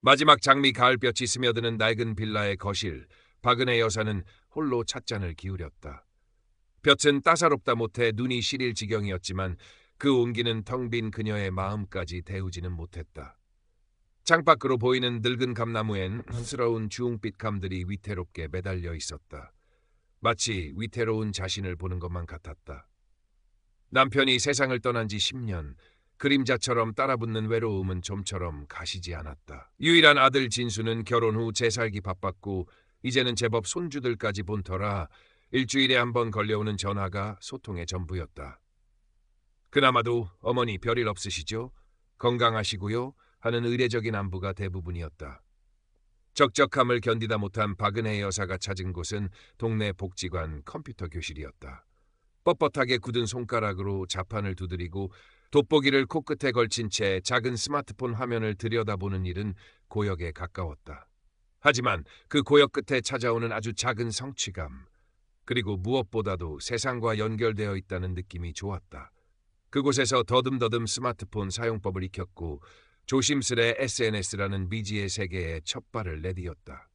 마지막 장미 가을볕이 스며드는 낡은 빌라의 거실, 박은혜 여사는 홀로 찻잔을 기울였다. 볕은 따사롭다 못해 눈이 시릴 지경이었지만 그 온기는 텅 빈 그녀의 마음까지 데우지는 못했다. 창밖으로 보이는 늙은 감나무엔 한스러운 주홍빛 감들이 위태롭게 매달려 있었다. 마치 위태로운 자신을 보는 것만 같았다. 남편이 세상을 떠난 지 10년, 그림자처럼 따라붙는 외로움은 좀처럼 가시지 않았다. 유일한 아들 진수는 결혼 후 재살기 바빴고 이제는 제법 손주들까지 본 터라 일주일에 한 번 걸려오는 전화가 소통의 전부였다. 그나마도 어머니 별일 없으시죠? 건강하시고요? 하는 의례적인 안부가 대부분이었다. 적적함을 견디다 못한 박은혜 여사가 찾은 곳은 동네 복지관 컴퓨터 교실이었다. 뻣뻣하게 굳은 손가락으로 자판을 두드리고 돋보기를 코끝에 걸친 채 작은 스마트폰 화면을 들여다보는 일은 고역에 가까웠다. 하지만 그 고역 끝에 찾아오는 아주 작은 성취감, 그리고 무엇보다도 세상과 연결되어 있다는 느낌이 좋았다. 그곳에서 더듬더듬 스마트폰 사용법을 익혔고 조심스레 SNS라는 미지의 세계에 첫 발을 내디뎠다.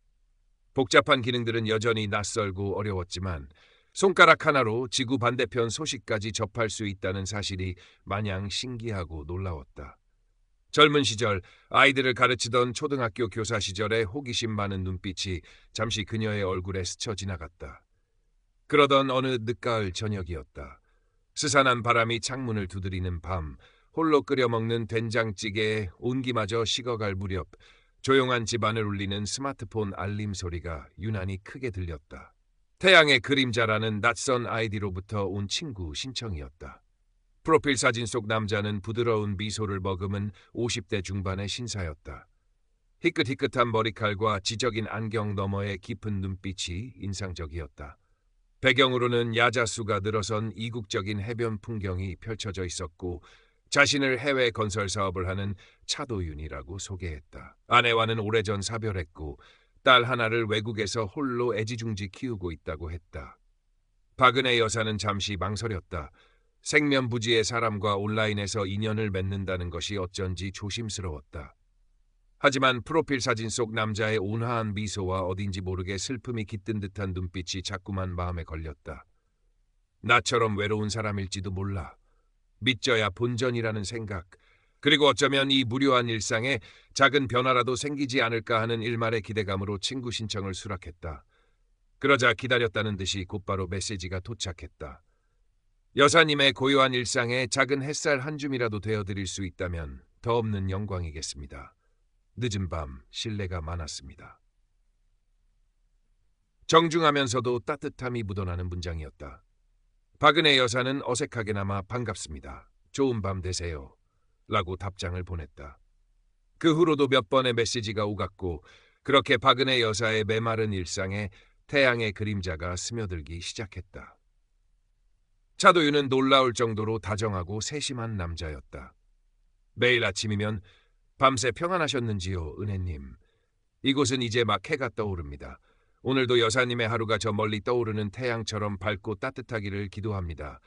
복잡한 기능들은 여전히 낯설고 어려웠지만 손가락 하나로 지구 반대편 소식까지 접할 수 있다는 사실이 마냥 신기하고 놀라웠다. 젊은 시절 아이들을 가르치던 초등학교 교사 시절의 호기심 많은 눈빛이 잠시 그녀의 얼굴에 스쳐 지나갔다. 그러던 어느 늦가을 저녁이었다. 스산한 바람이 창문을 두드리는 밤, 홀로 끓여 먹는 된장찌개에 온기마저 식어갈 무렵 조용한 집안을 울리는 스마트폰 알림 소리가 유난히 크게 들렸다. 태양의 그림자라는 낯선 아이디로부터 온 친구 신청이었다. 프로필 사진 속 남자는 부드러운 미소를 머금은 50대 중반의 신사였다. 희끗희끗한 머리칼과 지적인 안경 너머의 깊은 눈빛이 인상적이었다. 배경으로는 야자수가 늘어선 이국적인 해변 풍경이 펼쳐져 있었고 자신을 해외 건설 사업을 하는 차도윤이라고 소개했다. 아내와는 오래전 사별했고 딸 하나를 외국에서 홀로 애지중지 키우고 있다고 했다. 박은혜 여사는 잠시 망설였다. 생면부지의 사람과 온라인에서 인연을 맺는다는 것이 어쩐지 조심스러웠다. 하지만 프로필 사진 속 남자의 온화한 미소와 어딘지 모르게 슬픔이 깃든 듯한 눈빛이 자꾸만 마음에 걸렸다. 나처럼 외로운 사람일지도 몰라. 믿져야 본전이라는 생각, 그리고 어쩌면 이 무료한 일상에 작은 변화라도 생기지 않을까 하는 일말의 기대감으로 친구 신청을 수락했다. 그러자 기다렸다는 듯이 곧바로 메시지가 도착했다. 여사님의 고요한 일상에 작은 햇살 한 줌이라도 되어드릴 수 있다면 더 없는 영광이겠습니다. 늦은 밤 신뢰가 많았습니다. 정중하면서도 따뜻함이 묻어나는 문장이었다. 박은혜 여사는 어색하게나마 반갑습니다. 좋은 밤 되세요. 라고 답장을 보냈다. 그 후로도 몇 번의 메시지가 오갔고 그렇게 박은혜 여사의 메마른 일상에 태양의 그림자가 스며들기 시작했다. 차도윤은 놀라울 정도로 다정하고 세심한 남자였다. 매일 아침이면 밤새 평안하셨는지요, 은혜님. 이곳은 이제 막 해가 떠오릅니다. 오늘도 여사님의 하루가 저 멀리 떠오르는 태양처럼 밝고 따뜻하기를 기도합니다.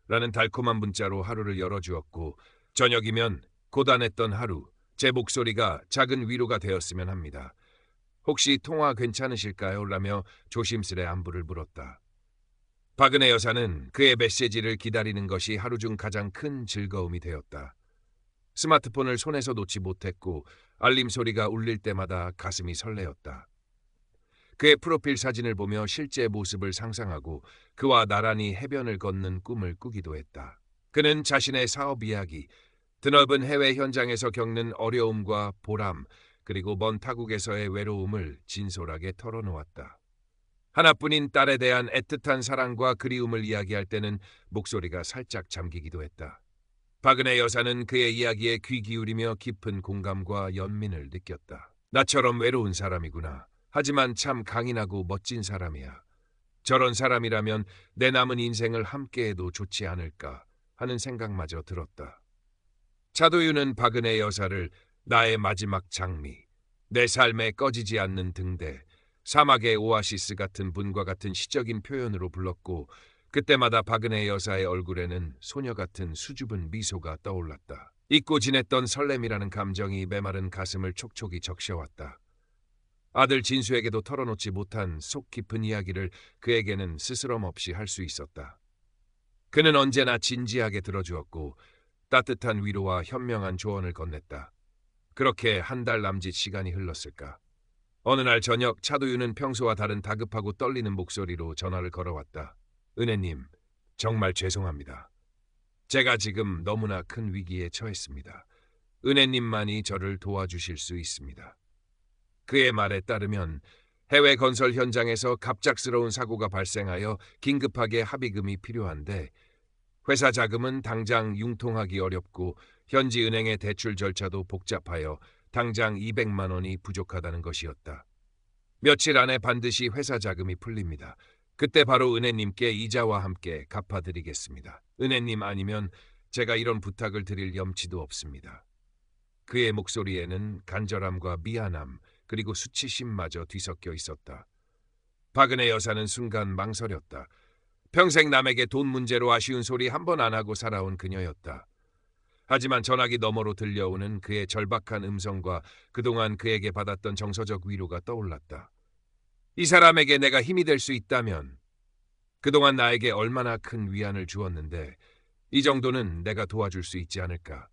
라는 달콤한 문자로 하루를 열어주었고 저녁이면 고단했던 하루, 제 목소리가 작은 위로가 되었으면 합니다. 혹시 통화 괜찮으실까요? 라며 조심스레 안부를 물었다. 박은혜 여사는 그의 메시지를 기다리는 것이 하루 중 가장 큰 즐거움이 되었다. 스마트폰을 손에서 놓지 못했고 알림 소리가 울릴 때마다 가슴이 설레었다. 그의 프로필 사진을 보며 실제 모습을 상상하고 그와 나란히 해변을 걷는 꿈을 꾸기도 했다. 그는 자신의 사업 이야기, 드넓은 해외 현장에서 겪는 어려움과 보람, 그리고 먼 타국에서의 외로움을 진솔하게 털어놓았다. 하나뿐인 딸에 대한 애틋한 사랑과 그리움을 이야기할 때는 목소리가 살짝 잠기기도 했다. 박은혜 여사는 그의 이야기에 귀 기울이며 깊은 공감과 연민을 느꼈다. 나처럼 외로운 사람이구나. 하지만 참 강인하고 멋진 사람이야. 저런 사람이라면 내 남은 인생을 함께해도 좋지 않을까 하는 생각마저 들었다. 차도윤은 박은혜 여사를 나의 마지막 장미, 내 삶에 꺼지지 않는 등대, 사막의 오아시스 같은 분과 같은 시적인 표현으로 불렀고 그때마다 박은혜 여사의 얼굴에는 소녀 같은 수줍은 미소가 떠올랐다. 잊고 지냈던 설렘이라는 감정이 메마른 가슴을 촉촉이 적셔왔다. 아들 진수에게도 털어놓지 못한 속 깊은 이야기를 그에게는 스스럼 없이 할 수 있었다. 그는 언제나 진지하게 들어주었고 따뜻한 위로와 현명한 조언을 건넸다. 그렇게 한 달 남짓 시간이 흘렀을까. 어느 날 저녁 차도윤은 평소와 다른 다급하고 떨리는 목소리로 전화를 걸어왔다. 은혜님, 정말 죄송합니다. 제가 지금 너무나 큰 위기에 처했습니다. 은혜님만이 저를 도와주실 수 있습니다. 그의 말에 따르면 해외 건설 현장에서 갑작스러운 사고가 발생하여 긴급하게 합의금이 필요한데 회사 자금은 당장 융통하기 어렵고 현지 은행의 대출 절차도 복잡하여 당장 200만 원이 부족하다는 것이었다. 며칠 안에 반드시 회사 자금이 풀립니다. 그때 바로 은혜님께 이자와 함께 갚아드리겠습니다. 은혜님 아니면 제가 이런 부탁을 드릴 염치도 없습니다. 그의 목소리에는 간절함과 미안함 그리고 수치심마저 뒤섞여 있었다. 박은혜 여사는 순간 망설였다. 평생 남에게 돈 문제로 아쉬운 소리 한 번 안 하고 살아온 그녀였다. 하지만 전화기 너머로 들려오는 그의 절박한 음성과 그동안 그에게 받았던 정서적 위로가 떠올랐다. 이 사람에게 내가 힘이 될 수 있다면 그동안 나에게 얼마나 큰 위안을 주었는데 이 정도는 내가 도와줄 수 있지 않을까.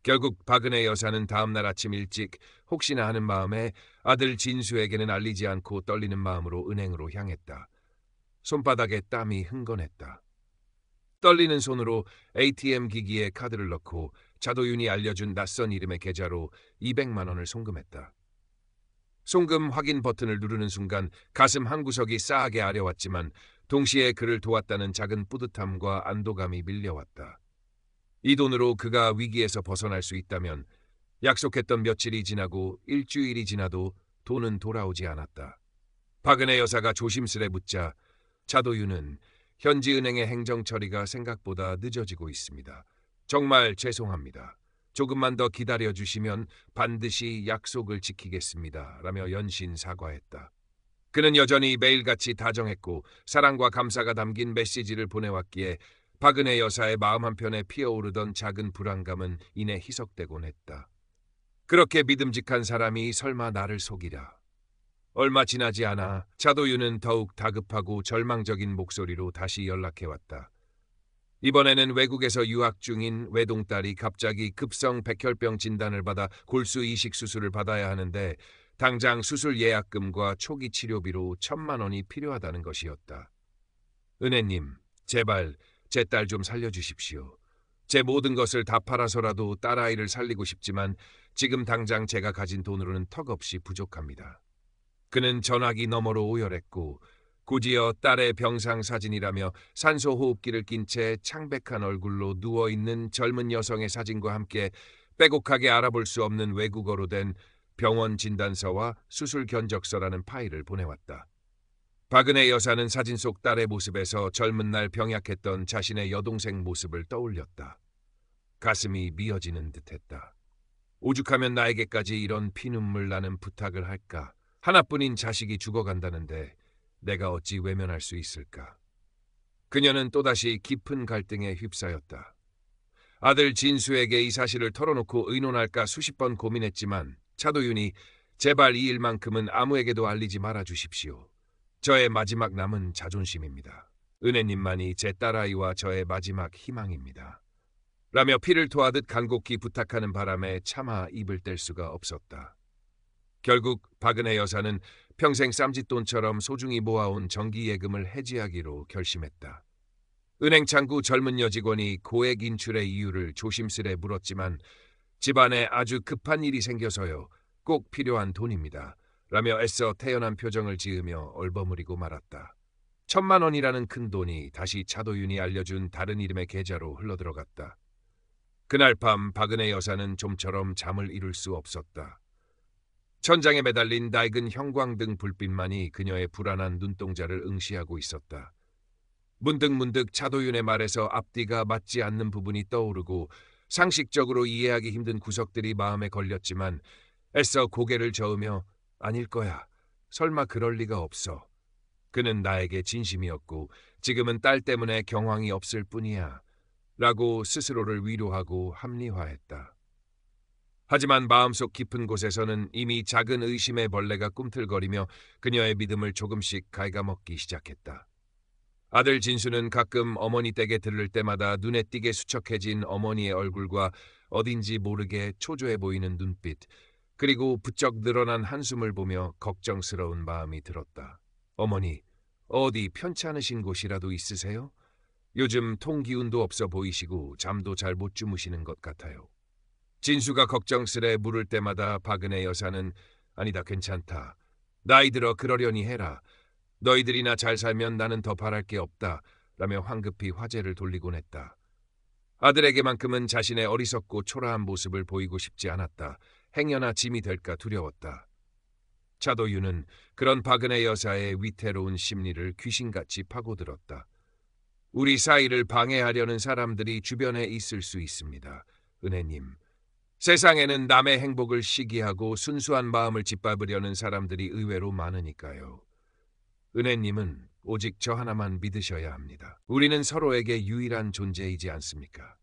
결국 박은혜 여사는 다음날 아침 일찍 혹시나 하는 마음에 아들 진수에게는 알리지 않고 떨리는 마음으로 은행으로 향했다. 손바닥에 땀이 흥건했다. 떨리는 손으로 ATM 기기에 카드를 넣고 차도윤이 알려준 낯선 이름의 계좌로 200만 원을 송금했다. 송금 확인 버튼을 누르는 순간 가슴 한구석이 싸하게 아려왔지만 동시에 그를 도왔다는 작은 뿌듯함과 안도감이 밀려왔다. 이 돈으로 그가 위기에서 벗어날 수 있다면 약속했던 며칠이 지나고 일주일이 지나도 돈은 돌아오지 않았다. 박은혜 여사가 조심스레 묻자 차도윤은 현지은행의 행정 처리가 생각보다 늦어지고 있습니다. 정말 죄송합니다. 조금만 더 기다려주시면 반드시 약속을 지키겠습니다. 라며 연신 사과했다. 그는 여전히 매일같이 다정했고 사랑과 감사가 담긴 메시지를 보내왔기에 박은혜 여사의 마음 한편에 피어오르던 작은 불안감은 이내 희석되곤 했다. 그렇게 믿음직한 사람이 설마 나를 속이랴. 얼마 지나지 않아 차도윤은 더욱 다급하고 절망적인 목소리로 다시 연락해왔다. 이번에는 외국에서 유학 중인 외동딸이 갑자기 급성 백혈병 진단을 받아 골수 이식 수술을 받아야 하는데 당장 수술 예약금과 초기 치료비로 1,000만 원이 필요하다는 것이었다. 은혜님, 제발 제 딸 좀 살려주십시오. 제 모든 것을 다 팔아서라도 딸아이를 살리고 싶지만 지금 당장 제가 가진 돈으로는 턱없이 부족합니다. 그는 전화기 너머로 오열했고 곧이어 딸의 병상 사진이라며 산소호흡기를 낀 채 창백한 얼굴로 누워있는 젊은 여성의 사진과 함께 빼곡하게 알아볼 수 없는 외국어로 된 병원 진단서와 수술 견적서라는 파일을 보내왔다. 박은혜 여사는 사진 속 딸의 모습에서 젊은 날 병약했던 자신의 여동생 모습을 떠올렸다. 가슴이 미어지는 듯했다. 오죽하면 나에게까지 이런 피눈물 나는 부탁을 할까. 하나뿐인 자식이 죽어간다는데 내가 어찌 외면할 수 있을까. 그녀는 또다시 깊은 갈등에 휩싸였다. 아들 진수에게 이 사실을 털어놓고 의논할까 수십 번 고민했지만 차도윤이 제발 이 일만큼은 아무에게도 알리지 말아 주십시오. 저의 마지막 남은 자존심입니다. 은혜님만이 제 딸아이와 저의 마지막 희망입니다. 라며 피를 토하듯 간곡히 부탁하는 바람에 차마 입을 뗄 수가 없었다. 결국 박은혜 여사는 평생 쌈짓돈처럼 소중히 모아온 정기예금을 해지하기로 결심했다. 은행 창구 젊은 여직원이 고액 인출의 이유를 조심스레 물었지만 집안에 아주 급한 일이 생겨서요. 꼭 필요한 돈입니다. 라며 애써 태연한 표정을 지으며 얼버무리고 말았다. 1,000만 원이라는 큰 돈이 다시 차도윤이 알려준 다른 이름의 계좌로 흘러들어갔다. 그날 밤 박은혜 여사는 좀처럼 잠을 이룰 수 없었다. 천장에 매달린 낡은 형광등 불빛만이 그녀의 불안한 눈동자를 응시하고 있었다. 문득문득 차도윤의 말에서 앞뒤가 맞지 않는 부분이 떠오르고 상식적으로 이해하기 힘든 구석들이 마음에 걸렸지만 애써 고개를 저으며 아닐 거야. 설마 그럴 리가 없어. 그는 나에게 진심이었고 지금은 딸 때문에 경황이 없을 뿐이야. 라고 스스로를 위로하고 합리화했다. 하지만 마음속 깊은 곳에서는 이미 작은 의심의 벌레가 꿈틀거리며 그녀의 믿음을 조금씩 갉아먹기 시작했다. 아들 진수는 가끔 어머니 댁에 들를 때마다 눈에 띄게 수척해진 어머니의 얼굴과 어딘지 모르게 초조해 보이는 눈빛, 그리고 부쩍 늘어난 한숨을 보며 걱정스러운 마음이 들었다. 어머니, 어디 편찮으신 곳이라도 있으세요? 요즘 통기운도 없어 보이시고 잠도 잘 못 주무시는 것 같아요. 진수가 걱정스레 물을 때마다 박은혜 여사는 아니다, 괜찮다. 나이 들어 그러려니 해라. 너희들이나 잘 살면 나는 더 바랄 게 없다. 라며 황급히 화제를 돌리곤 했다. 아들에게만큼은 자신의 어리석고 초라한 모습을 보이고 싶지 않았다. 행여나 짐이 될까 두려웠다. 차도유는 그런 박은혜 여사의 위태로운 심리를 귀신같이 파고들었다. 우리 사이를 방해하려는 사람들이 주변에 있을 수 있습니다. 은혜님. 세상에는 남의 행복을 시기하고 순수한 마음을 짓밟으려는 사람들이 의외로 많으니까요. 은혜님은 오직 저 하나만 믿으셔야 합니다. 우리는 서로에게 유일한 존재이지 않습니까?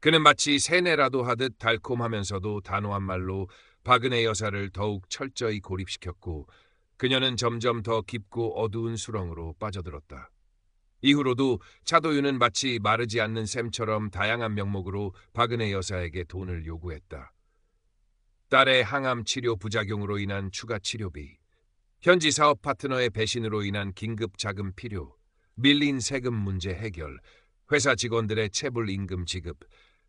그는 마치 세뇌라도 하듯 달콤하면서도 단호한 말로 박은혜 여사를 더욱 철저히 고립시켰고 그녀는 점점 더 깊고 어두운 수렁으로 빠져들었다. 이후로도 차도유는 마치 마르지 않는 샘처럼 다양한 명목으로 박은혜 여사에게 돈을 요구했다. 딸의 항암 치료 부작용으로 인한 추가 치료비, 현지 사업 파트너의 배신으로 인한 긴급 자금 필요, 밀린 세금 문제 해결, 회사 직원들의 체불 임금 지급,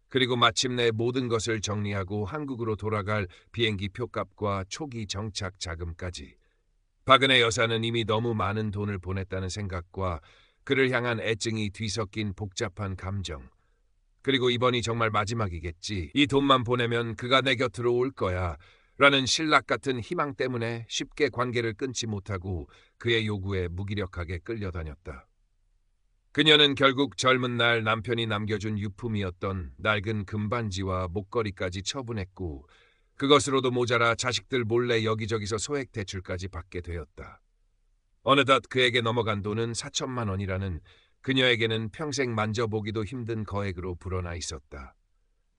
그리고 마침내 모든 것을 정리하고 한국으로 돌아갈 비행기 표값과 초기 정착 자금까지. 박은혜 여사는 이미 너무 많은 돈을 보냈다는 생각과 그를 향한 애증이 뒤섞인 복잡한 감정, 그리고 이번이 정말 마지막이겠지. 이 돈만 보내면 그가 내 곁으로 올 거야. 라는 신락 같은 희망 때문에 쉽게 관계를 끊지 못하고 그의 요구에 무기력하게 끌려다녔다. 그녀는 결국 젊은 날 남편이 남겨준 유품이었던 낡은 금반지와 목걸이까지 처분했고 그것으로도 모자라 자식들 몰래 여기저기서 소액 대출까지 받게 되었다. 어느덧 그에게 넘어간 돈은 4천만 원이라는 그녀에게는 평생 만져보기도 힘든 거액으로 불어나 있었다.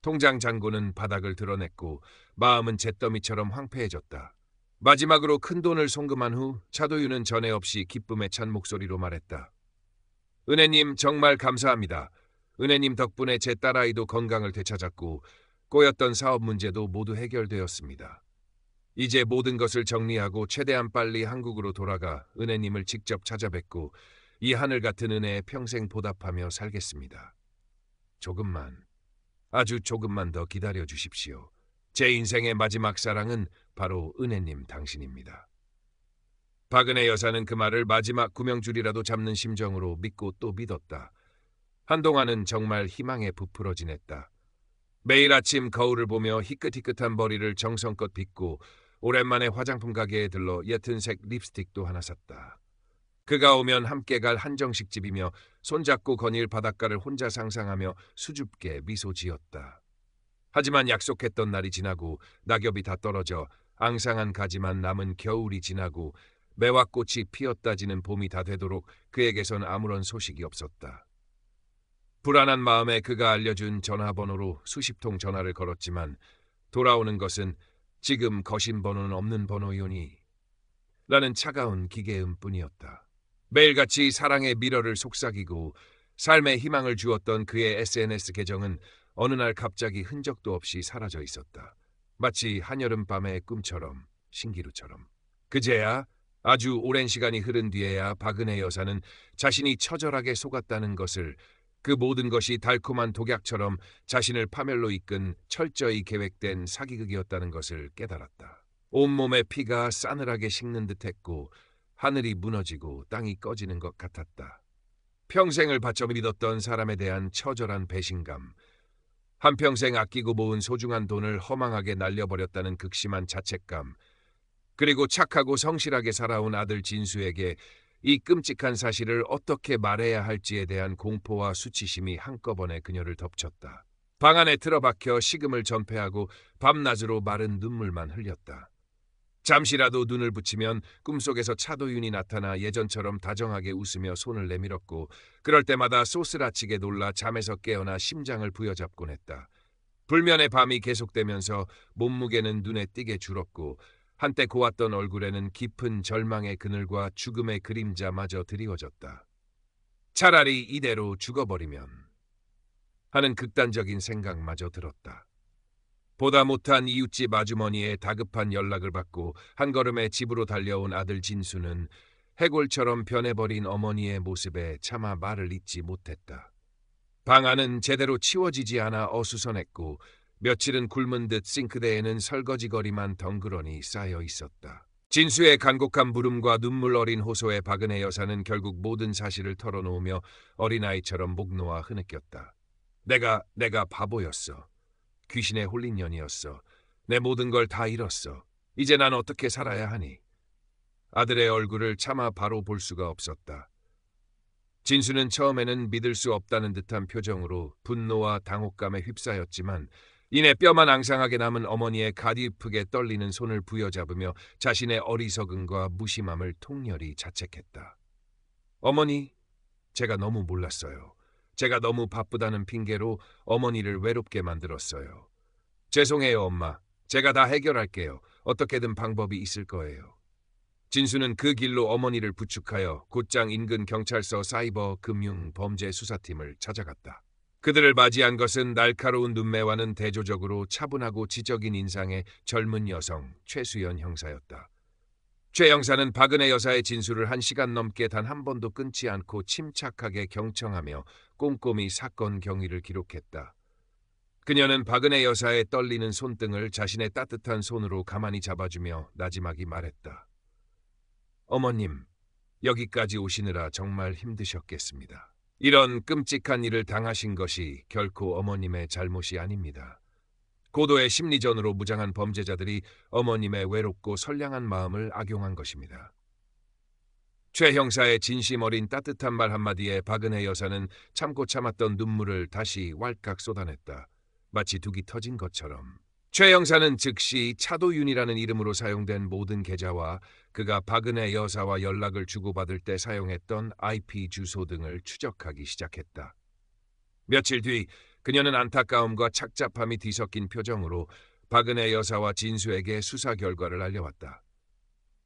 통장 잔고는 바닥을 드러냈고 마음은 잿더미처럼 황폐해졌다. 마지막으로 큰 돈을 송금한 후 차도유는 전에 없이 기쁨에 찬 목소리로 말했다. 은혜님 정말 감사합니다. 은혜님 덕분에 제 딸아이도 건강을 되찾았고 꼬였던 사업 문제도 모두 해결되었습니다. 이제 모든 것을 정리하고 최대한 빨리 한국으로 돌아가 은혜님을 직접 찾아뵙고 이 하늘 같은 은혜에 평생 보답하며 살겠습니다. 조금만, 아주 조금만 더 기다려 주십시오. 제 인생의 마지막 사랑은 바로 은혜님 당신입니다. 박은혜 여사는 그 말을 마지막 구명줄이라도 잡는 심정으로 믿고 또 믿었다. 한동안은 정말 희망에 부풀어 지냈다. 매일 아침 거울을 보며 희끗희끗한 머리를 정성껏 빗고 오랜만에 화장품 가게에 들러 옅은 색 립스틱도 하나 샀다. 그가 오면 함께 갈 한정식 집이며 손잡고 거닐 바닷가를 혼자 상상하며 수줍게 미소 지었다. 하지만 약속했던 날이 지나고 낙엽이 다 떨어져 앙상한 가지만 남은 겨울이 지나고 매화꽃이 피었다 지는 봄이 다 되도록 그에게선 아무런 소식이 없었다. 불안한 마음에 그가 알려준 전화번호로 수십 통 전화를 걸었지만 돌아오는 것은 지금 거신 번호는 없는 번호요니 라는 차가운 기계음뿐이었다. 매일같이 사랑의 미러를 속삭이고 삶의 희망을 주었던 그의 SNS 계정은 어느 날 갑자기 흔적도 없이 사라져 있었다. 마치 한여름밤의 꿈처럼, 신기루처럼. 그제야 아주 오랜 시간이 흐른 뒤에야 박은혜 여사는 자신이 처절하게 속았다는 것을, 그 모든 것이 달콤한 독약처럼 자신을 파멸로 이끈 철저히 계획된 사기극이었다는 것을 깨달았다. 온몸의 피가 싸늘하게 식는 듯했고 하늘이 무너지고 땅이 꺼지는 것 같았다. 평생을 바쳐 믿었던 사람에 대한 처절한 배신감, 한평생 아끼고 모은 소중한 돈을 허망하게 날려버렸다는 극심한 자책감, 그리고 착하고 성실하게 살아온 아들 진수에게 이 끔찍한 사실을 어떻게 말해야 할지에 대한 공포와 수치심이 한꺼번에 그녀를 덮쳤다. 방 안에 틀어박혀 식음을 전폐하고 밤낮으로 마른 눈물만 흘렸다. 잠시라도 눈을 붙이면 꿈속에서 차도윤이 나타나 예전처럼 다정하게 웃으며 손을 내밀었고 그럴 때마다 소스라치게 놀라 잠에서 깨어나 심장을 부여잡곤 했다. 불면의 밤이 계속되면서 몸무게는 눈에 띄게 줄었고 한때 고왔던 얼굴에는 깊은 절망의 그늘과 죽음의 그림자마저 드리워졌다. 차라리 이대로 죽어버리면 하는 극단적인 생각마저 들었다. 보다 못한 이웃집 아주머니의 다급한 연락을 받고 한 걸음에 집으로 달려온 아들 진수는 해골처럼 변해버린 어머니의 모습에 차마 말을 잇지 못했다. 방 안은 제대로 치워지지 않아 어수선했고 며칠은 굶은 듯 싱크대에는 설거지거리만 덩그러니 쌓여 있었다. 진수의 간곡한 물음과 눈물 어린 호소에 박은혜 여사는 결국 모든 사실을 털어놓으며 어린아이처럼 목 놓아 흐느꼈다. 내가 바보였어. 귀신에 홀린 년이었어. 내 모든 걸 다 잃었어. 이제 난 어떻게 살아야 하니? 아들의 얼굴을 차마 바로 볼 수가 없었다. 진수는 처음에는 믿을 수 없다는 듯한 표정으로 분노와 당혹감에 휩싸였지만 이내 뼈만 앙상하게 남은 어머니의 가디프게 떨리는 손을 부여잡으며 자신의 어리석음과 무심함을 통렬히 자책했다. 어머니, 제가 너무 몰랐어요. 제가 너무 바쁘다는 핑계로 어머니를 외롭게 만들었어요. 죄송해요, 엄마. 제가 다 해결할게요. 어떻게든 방법이 있을 거예요. 진수는 그 길로 어머니를 부축하여 곧장 인근 경찰서 사이버 금융 범죄 수사팀을 찾아갔다. 그들을 맞이한 것은 날카로운 눈매와는 대조적으로 차분하고 지적인 인상의 젊은 여성 최수연 형사였다. 최 형사는 박은혜 여사의 진술을 1시간 넘게 단 한 번도 끊지 않고 침착하게 경청하며 꼼꼼히 사건 경위를 기록했다. 그녀는 박은혜 여사의 떨리는 손등을 자신의 따뜻한 손으로 가만히 잡아주며 나지막이 말했다. 어머님, 여기까지 오시느라 정말 힘드셨겠습니다. 이런 끔찍한 일을 당하신 것이 결코 어머님의 잘못이 아닙니다. 고도의 심리전으로 무장한 범죄자들이 어머님의 외롭고 선량한 마음을 악용한 것입니다. 최 형사의 진심 어린 따뜻한 말 한마디에 박은혜 여사는 참고 참았던 눈물을 다시 왈칵 쏟아냈다. 마치 둑이 터진 것처럼. 최 형사는 즉시 차도윤이라는 이름으로 사용된 모든 계좌와 그가 박은혜 여사와 연락을 주고받을 때 사용했던 IP 주소 등을 추적하기 시작했다. 며칠 뒤 그녀는 안타까움과 착잡함이 뒤섞인 표정으로 박은혜 여사와 진수에게 수사 결과를 알려왔다.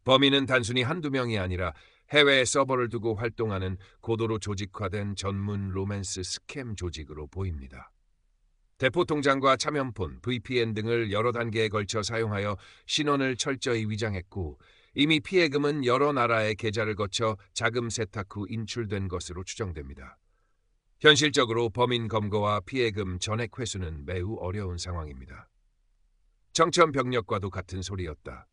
범인은 단순히 한두 명이 아니라 해외에 서버를 두고 활동하는 고도로 조직화된 전문 로맨스 스캠 조직으로 보입니다. 대포통장과 차면폰, VPN 등을 여러 단계에 걸쳐 사용하여 신원을 철저히 위장했고 이미 피해금은 여러 나라의 계좌를 거쳐 자금 세탁 후 인출된 것으로 추정됩니다. 현실적으로 범인 검거와 피해금 전액 회수는 매우 어려운 상황입니다. 청천벽력과도 같은 소리였다.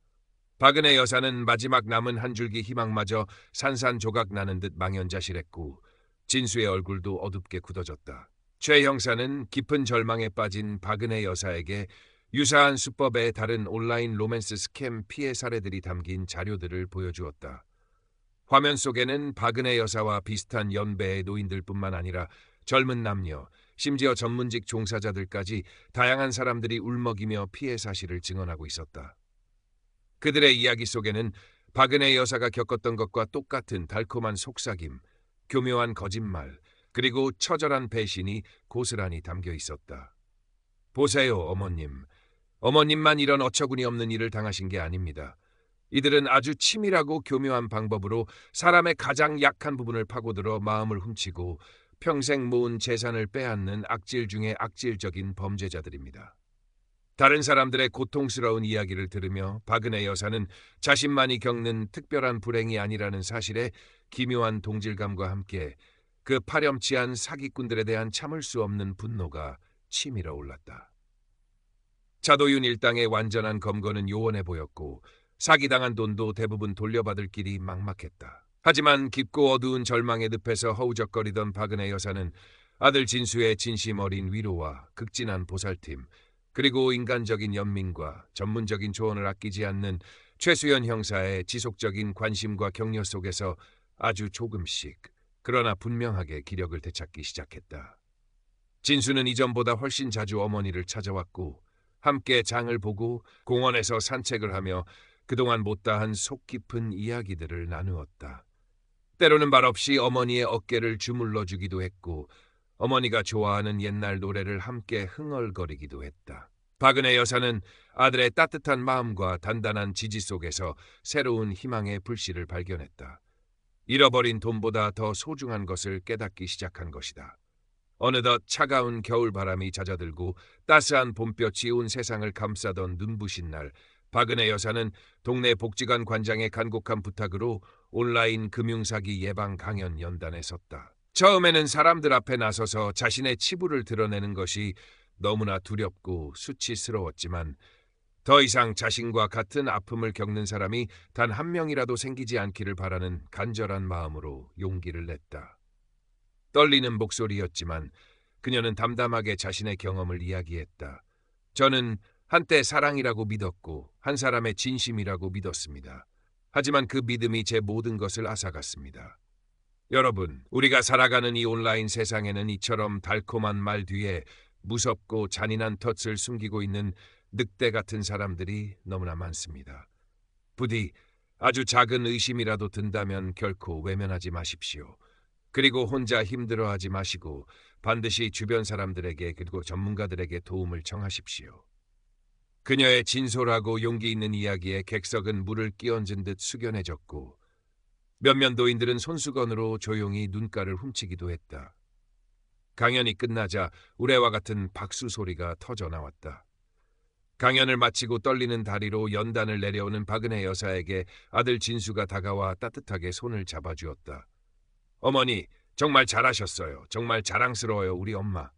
박은혜 여사는 마지막 남은 한 줄기 희망마저 산산조각 나는 듯 망연자실했고 진수의 얼굴도 어둡게 굳어졌다. 최 형사는 깊은 절망에 빠진 박은혜 여사에게 유사한 수법의 다른 온라인 로맨스 스캠 피해 사례들이 담긴 자료들을 보여주었다. 화면 속에는 박은혜 여사와 비슷한 연배의 노인들뿐만 아니라 젊은 남녀, 심지어 전문직 종사자들까지 다양한 사람들이 울먹이며 피해 사실을 증언하고 있었다. 그들의 이야기 속에는 박은혜 여사가 겪었던 것과 똑같은 달콤한 속삭임, 교묘한 거짓말, 그리고 처절한 배신이 고스란히 담겨 있었다. 보세요, 어머님. 어머님만 이런 어처구니 없는 일을 당하신 게 아닙니다. 이들은 아주 치밀하고 교묘한 방법으로 사람의 가장 약한 부분을 파고들어 마음을 훔치고 평생 모은 재산을 빼앗는 악질 중에 악질적인 범죄자들입니다. 다른 사람들의 고통스러운 이야기를 들으며 박은혜 여사는 자신만이 겪는 특별한 불행이 아니라는 사실에 기묘한 동질감과 함께 그 파렴치한 사기꾼들에 대한 참을 수 없는 분노가 치밀어 올랐다. 차도윤 일당의 완전한 검거는 요원해 보였고 사기당한 돈도 대부분 돌려받을 길이 막막했다. 하지만 깊고 어두운 절망의 늪에서 허우적거리던 박은혜 여사는 아들 진수의 진심 어린 위로와 극진한 보살핌, 그리고 인간적인 연민과 전문적인 조언을 아끼지 않는 최수연 형사의 지속적인 관심과 격려 속에서 아주 조금씩 그러나 분명하게 기력을 되찾기 시작했다. 진수는 이전보다 훨씬 자주 어머니를 찾아왔고 함께 장을 보고 공원에서 산책을 하며 즐거운 이야기를 나누곤 했다. 그들은 어머니의 진정한 마음을 그동안 못다한 속 깊은 이야기들을 나누었다. 때로는 말없이 어머니의 어깨를 주물러 주기도 했고 어머니가 좋아하는 옛날 노래를 함께 흥얼거리기도 했다. 박은혜 여사는 아들의 따뜻한 마음과 단단한 지지 속에서 새로운 희망의 불씨를 발견했다. 잃어버린 돈보다 더 소중한 것을 깨닫기 시작한 것이다. 어느덧 차가운 겨울바람이 잦아들고 따스한 봄볕이 온 세상을 감싸던 눈부신 날, 박은혜 여사는 동네 복지관 관장의 간곡한 부탁으로 온라인 금융사기 예방 강연 연단에 섰다. 처음에는 사람들 앞에 나서서 자신의 치부를 드러내는 것이 너무나 두렵고 수치스러웠지만 더 이상 자신과 같은 아픔을 겪는 사람이 단 한 명이라도 생기지 않기를 바라는 간절한 마음으로 용기를 냈다. 떨리는 목소리였지만 그녀는 담담하게 자신의 경험을 이야기했다. 저는 한때 사랑이라고 믿었고 한 사람의 진심이라고 믿었습니다. 하지만 그 믿음이 제 모든 것을 앗아갔습니다. 여러분, 우리가 살아가는 이 온라인 세상에는 이처럼 달콤한 말 뒤에 무섭고 잔인한 덫을 숨기고 있는 늑대 같은 사람들이 너무나 많습니다. 부디 아주 작은 의심이라도 든다면 결코 외면하지 마십시오. 그리고 혼자 힘들어하지 마시고 반드시 주변 사람들에게 그리고 전문가들에게 도움을 청하십시오. 그녀의 진솔하고 용기 있는 이야기에 객석은 물을 끼얹은 듯 숙연해졌고 몇몇 노인들은 손수건으로 조용히 눈가를 훔치기도 했다. 강연이 끝나자 우레와 같은 박수 소리가 터져 나왔다. 강연을 마치고 떨리는 다리로 연단을 내려오는 박은혜 여사에게 아들 진수가 다가와 따뜻하게 손을 잡아주었다. 어머니, 정말 잘하셨어요. 정말 자랑스러워요, 우리 엄마.